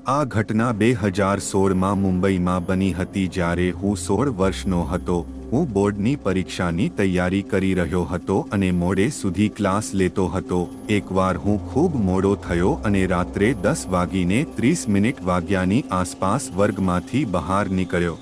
આ ઘટના 2016માં મુંબઈમાં બની હતી જ્યારે હું 16 વર્ષનો હતો. હું બોર્ડની પરીક્ષાની તૈયારી કરી રહ્યો હતો અને મોડે સુધી ક્લાસ લેતો હતો. એકવાર હું ખૂબ મોડો થયો અને રાત્રે 10:30 વાગ્યાની આસપાસ વર્ગમાંથી બહાર નીકળ્યો.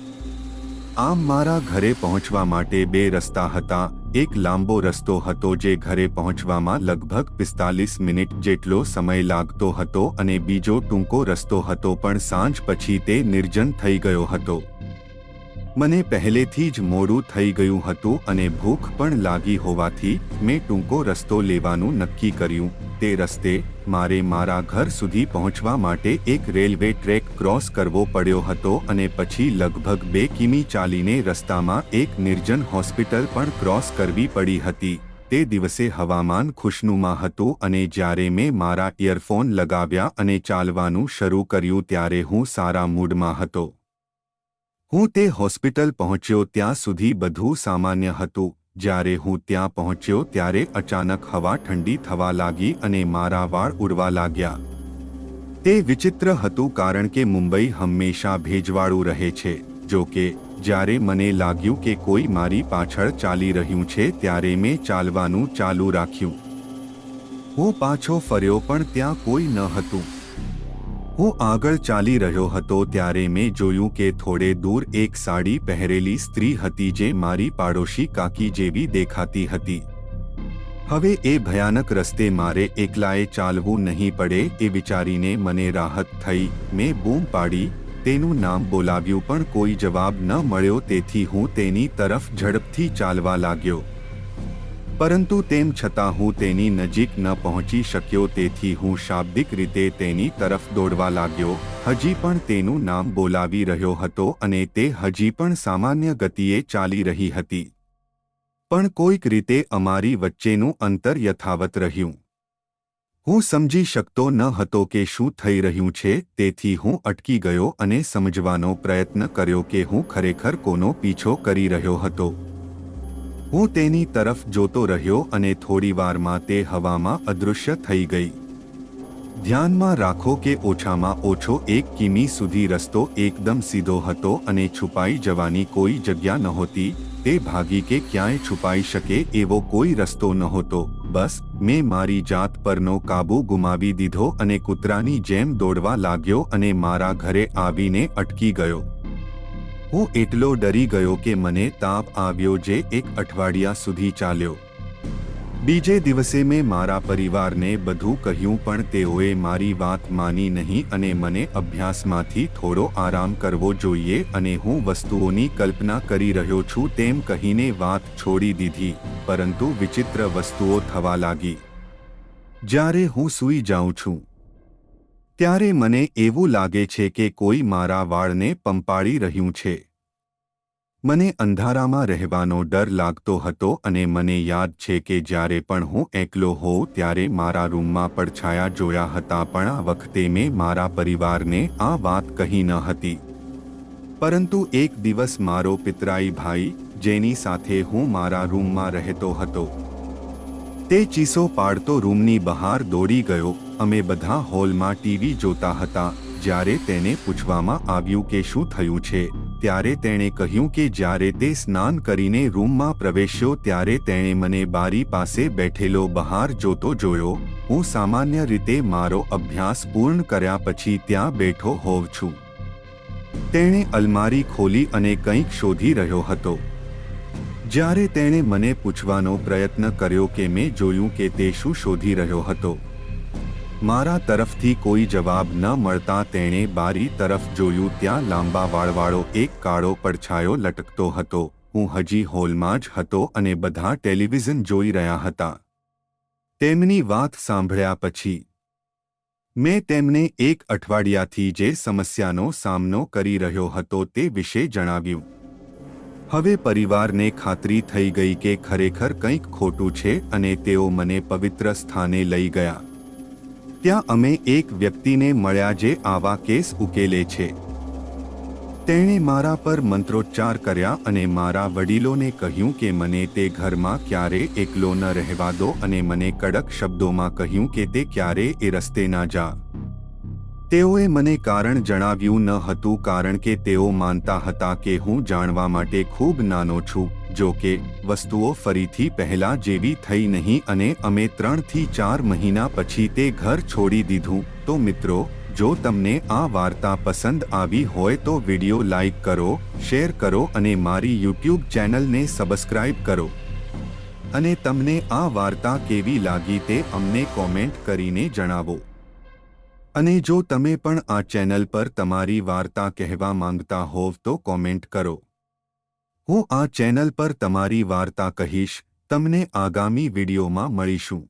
આમ મારા ઘરે પહોંચવા માટે બે રસ્તા હતા. એક લાંબો રસ્તો હતો જે ઘરે પહોંચવામાં લગભગ 45 મિનિટ જેટલો સમય લાગતો હતો અને બીજો ટૂંકો રસ્તો હતો પણ સાંજ પછી તે નિર્જન થઈ ગયો હતો. મને પહેલેથી જ મોડું થઈ ગયું હતું અને ભૂખ પણ લાગી હોવાથી મેં ટૂંકો રસ્તો લેવાનું નક્કી કર્યું. તે રસ્તે મારે મારા ઘર સુધી પહોંચવા માટે એક રેલવે ટ્રેક ક્રોસ કરવો પડ્યો હતો અને પછી લગભગ 2 કિમી ચાલીને રસ્તામાં એક નિર્જન હોસ્પિટલ પણ ક્રોસ કરવી પડી હતી. તે દિવસે હવામાન ખુશનુમા હતું અને જ્યારે મેં મારા ઇયરફોન લગાવ્યા અને ચાલવાનું શરૂ કર્યું ત્યારે હું સારા મૂડમાં હતો. હું તે હોસ્પિટલ પહોંચ્યો ત્યાં સુધી બધું સામાન્ય હતું. જ્યારે હું ત્યાં પહોંચ્યો ત્યારે અચાનક હવા ઠંડી થવા લાગી અને મારા વાળ ઉડવા લાગ્યા. તે વિચિત્ર હતું કારણ કે મુંબઈ હંમેશા ભેજવાળું રહે છે. જો કે જ્યારે મને લાગ્યું કે કોઈ મારી પાછળ ચાલી રહ્યું છે ત્યારે મેં ચાલવાનું ચાલુ રાખ્યું. હું પાછો ફર્યો પણ ત્યાં કોઈ ન હતું. હું આગળ ચાલી રહ્યો હતો ત્યારે મેં જોયું કે થોડે દૂર એક સાડી પહેરેલી સ્ત્રી હતી જે મારી પાડોશી કાકી જેવી દેખાતી હતી. હવે એ ભયાનક રસ્તે મારે એકલાએ ચાલવું નહીં પડે એ વિચારીને મને રાહત થઈ. મેં બૂમ પાડી, તેનું નામ બોલાવ્યું પણ કોઈ જવાબ ન મળ્યો તેથી હું તેની તરફ ઝડપથી ચાલવા લાગ્યો. પરંતુ તેમ છતાં હું તેની નજીક ન પહોંચી શક્યો તેથી હું શાબ્દિક રીતે તેની તરફ દોડવા લાગ્યો. હજી પણ તેનું નામ બોલાવી રહ્યો હતો અને તે હજી પણ સામાન્ય ગતિએ ચાલી રહી હતી. પણ કોઈક રીતે અમારી વચ્ચેનું અંતર યથાવત રહ્યું. હું સમજી શકતો ન હતો કે શું થઈ રહ્યું છે તેથી હું અટકી ગયો અને સમજવાનો પ્રયત્ન કર્યો કે હું ખરેખર કોનો પીછો કરી રહ્યો હતો. હું તેની તરફ જોતો રહ્યો અને થોડીવારમાં તે હવામાં અદૃશ્ય થઈ ગઈ. ધ્યાનમાં રાખો કે ઓછામાં ઓછો 1 કિમી સુધી રસ્તો એકદમ સીધો હતો અને છુપાઈ જવાની કોઈ જગ્યા નહોતી. તે ભાગી કે ક્યાંય છુપાઈ શકે એવો કોઈ રસ્તો નહોતો. બસ મેં મારી જાત પરનો કાબુ ગુમાવી દીધો અને કૂતરાની જેમ દોડવા લાગ્યો અને મારા ઘરે આવીને અટકી ગયો. હું એટલો ડરી ગયો કે મને તાવ આવ્યો જે 1 અઠવાડિયા સુધી ચાલ્યો. બીજે દિવસે મેં મારા પરિવારને બધું કહ્યું પણ તેઓએ મારી વાત માની નહીં અને મને અભ્યાસમાંથી થોડો આરામ કરવો જોઈએ અને હું વસ્તુઓની કલ્પના કરી રહ્યો છું તેમ કહીને વાત છોડી દીધી. પરંતુ વિચિત્ર વસ્તુઓ થવા લાગી. જ્યારે હું સૂઈ જાઉં છું ત્યારે મને એવું લાગે છે કે કોઈ મારા વાળને પંપાળી રહ્યું છે. મને અંધારામાં રહેવાનો ડર લાગતો હતો અને મને યાદ છે કે જ્યારે પણ હું એકલો હોઉં ત્યારે મારા રૂમમાં પડછાયા જોયા હતા પણ આ વખતે મેં મારા પરિવારને આ વાત કહી ન હતી. પરંતુ એક દિવસ મારો પિતરાઈ ભાઈ જેની સાથે હું મારા રૂમમાં રહેતો હતો તે ચીસો પાડતો રૂમની બહાર દોડી ગયો. અમે બધા હોલમાં ટીવી જોતા હતા. જ્યારે તેને પૂછવામાં આવ્યું કે શું થયું છે ત્યારે તેણે કહ્યું કે જ્યારે તે સ્નાન કરીને રૂમમાં પ્રવેશ્યો ત્યારે તેણે મને બારી પાસે બેઠેલો બહાર જોતો જોયો. હું સામાન્ય રીતે મારો અભ્યાસ પૂર્ણ કર્યા પછી ત્યાં બેઠો હોઉં છું. તેણે અલમારી ખોલી અને કંઈક શોધી રહ્યો હતો. જ્યારે તેણે મને પૂછવાનો પ્રયત્ન કર્યો કે મેં જોયું કે તે શું શોધી રહ્યો હતો, મારા તરફથી કોઈ જવાબ ન મળતા તેણે બારી તરફ જોયું. ત્યાં લાંબા વાળવાળો એક કાળો પડછાયો લટકતો હતો. હું હજી હોલમાં જ હતો અને બધા ટેલિવિઝન જોઈ રહ્યા હતા. તેમની વાત સાંભળ્યા પછી મેં તેમને 1 અઠવાડિયાથી જે સમસ્યાનો સામનો કરી રહ્યો હતો તે વિશે જણાવ્યું. હવે પરિવારને ખાતરી થઈ ગઈ કે ખરેખર કંઈક ખોટું છે અને તેઓ મને પવિત્ર સ્થાને લઈ ગયા. ત્યાં અમે એક વ્યક્તિને મળ્યા જે આવા કેસ ઉકેલે છે. તેણે મારા પર મંત્રોચ્ચાર કર્યા અને મારા વડીલોને કહ્યું કે મને તે ઘરમાં ક્યારે એકલો ન રહેવા દો અને મને કડક શબ્દોમાં કહ્યું કે તે ક્યારે એ રસ્તે ના જા. તેઓએ મને કારણ જણાવ્યું ન હતું કારણ કે તેઓ માનતા હતા કે હું જાણવા માટે ખૂબ નાનો છું. જો કે વસ્તુઓ ફરીથી પહેલા જેવી થઈ નહીં અને અમે 3 થી 4 મહિના પછી તે ઘર છોડી દીધું. તો મિત્રો, જો તમને આ વાર્તા પસંદ આવી હોય તો વિડિયો લાઈક કરો, શેર કરો અને મારી YouTube ચેનલને સબસ્ક્રાઇબ કરો. અને તમને આ વાર્તા કેવી લાગી તે અમને કોમેન્ટ કરીને જણાવો. અને જો તમે પણ આ ચેનલ પર તમારી વાર્તા કહેવા માંગતા હોવ તો કોમેન્ટ કરો. હું આ ચેનલ પર તમારી વાર્તા કહીશ. તમને આગામી વિડીયોમાં મળીશું.